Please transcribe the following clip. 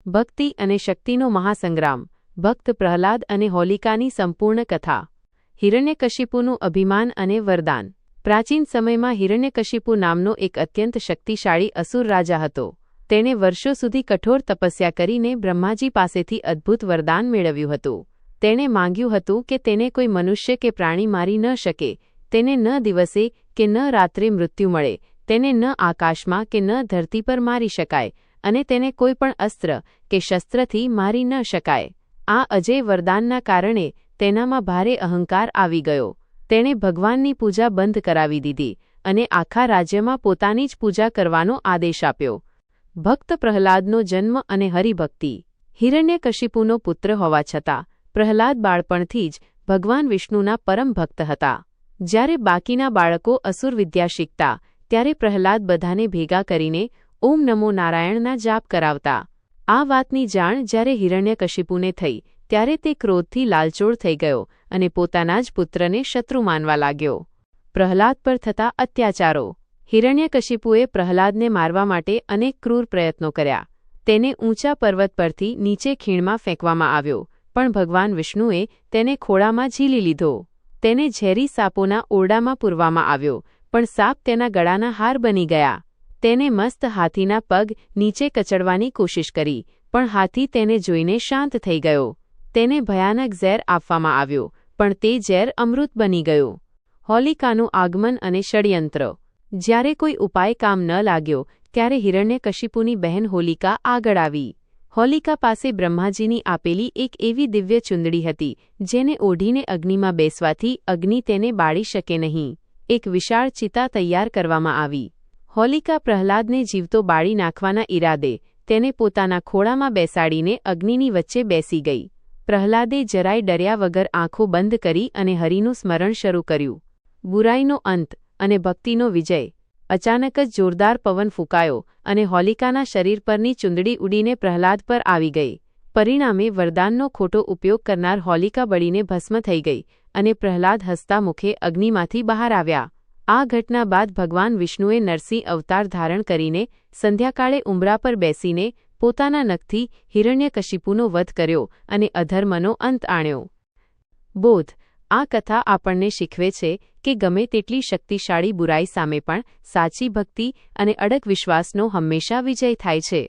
ભક્તિ અને શક્તિનો મહાસંગ્રામ. ભક્ત પ્રહલાદ અને હોલિકાની સંપૂર્ણ કથા. હિરણ્યકશિપુનું અભિમાન અને વરદાન. પ્રાચીન સમયમાં હિરણ્યકશિપુ નામનો એક અત્યંત શક્તિશાળી અસુર રાજા હતો. તેણે વર્ષો સુધી કઠોર તપસ્યા કરીને બ્રહ્માજી પાસેથી અદ્ભુત વરદાન મેળવ્યું હતું. તેણે માંગ્યું હતું કે તેને કોઈ મનુષ્ય કે પ્રાણી મારી ન શકે, તેને ન દિવસે કે ન રાત્રે મૃત્યુ મળે, તેને ન આકાશમાં કે ન ધરતી પર મારી શકાય, અને તેને કોઈ પણ અસ્ત્ર કે શસ્ત્રથી મારી ન શકાય. આ અજેય વરદાનના કારણે તેનામાં ભારે અહંકાર આવી ગયો. તેણે ભગવાનની પૂજા બંધ કરાવી દીધી અને આખા રાજ્યમાં પોતાની જ પૂજા કરવાનો આદેશ આપ્યો. ભક્ત પ્રહલાદનો જન્મ અને હરિભક્તિ. હિરણ્યકશિપુનો પુત્ર હોવા છતાં પ્રહલાદ બાળપણથી જ ભગવાન વિષ્ણુના પરમ ભક્ત હતા. જ્યારે બાકીના બાળકો અસુર વિદ્યા શીખતા, ત્યારે પ્રહલાદ બધાને ભેગા કરીને ઓમ નમો નારાયણના જાપ કરાવતા. આ વાતની જાણ જ્યારે હિરણ્યકશિપુને થઈ, ત્યારે તે ક્રોધથી લાલચોળ થઈ ગયો અને પોતાના જ પુત્રને શત્રુ માનવા લાગ્યો. પ્રહલાદ પર થતા અત્યાચારો. હિરણ્યકશિપુએ પ્રહલાદને મારવા માટે અનેક ક્રૂર પ્રયત્નો કર્યા. તેને ઊંચા પર્વત પરથી નીચે ખીણમાં ફેંકવામાં આવ્યો, પણ ભગવાન વિષ્ણુએ તેને ખોળામાં ઝીલી લીધો. તેને ઝેરી સાપોના ઓરડામાં પૂરવામાં આવ્યો, પણ સાપ તેના ગળાના હાર બની ગયા. તેને મસ્ત હાથીના પગ નીચે કચડવાની કોશિશ કરી, પણ હાથી તેને જોઈને શાંત થઈ ગયો. તેને ભયાનક ઝેર આપવામાં આવ્યો, પણ તે ઝેર અમૃત બની ગયું. હોલિકાનું આગમન અને ષડયંત્ર. જ્યારે કોઈ ઉપાય કામ ન લાગ્યો, ત્યારે હિરણ્યકશિપુની બહેન હોલિકા આગળ આવી. હોલિકા પાસે બ્રહ્માજીની આપેલી એક એવી દિવ્ય ચુંદડી હતી, જેને ઓઢીને અગ્નિમાં બેસવાથી અગ્નિ તેને બાળી શકે નહીં. એક વિશાળ ચિતા તૈયાર કરવામાં આવી. હોલિકા પ્રહલાદને જીવતો બાળી નાખવાના ઈરાદે તેને પોતાના ખોળામાં બેસાડીને અગ્નિની વચ્ચે બેસી ગઈ. પ્રહલાદે જરાય ડર્યા વગર આંખો બંધ કરી અને હરિનું સ્મરણ શરૂ કર્યું. બુરાઈનો અંત અને ભક્તિનો વિજય. અચાનક જ જોરદાર પવન ફૂંકાયો અને હોલિકાના શરીર પરની ચુંદડી ઉડીને પ્રહલાદ પર આવી ગઈ. પરિણામે વરદાનનો ખોટો ઉપયોગ કરનાર હોલિકા બળીને ભસ્મ થઈ ગઈ અને પ્રહલાદ હસતા મુખે અગ્નિમાંથી બહાર આવ્યા. આ ઘટના બાદ ભગવાન વિષ્ણુએ નરસિંહ અવતાર ધારણ કરીને સંધ્યાકાળે ઉંબરા પર બેસીને પોતાના નખથી હિરણ્યકશિપુનો વધ કર્યો અને અધર્મનો અંત આણ્યો. બોધ. આ કથા આપણને શીખવે છે કે ગમે તેટલી શક્તિશાળી બુરાઈ સામે પણ સાચી ભક્તિ અને અડગ વિશ્વાસનો હંમેશા વિજય થાય છે.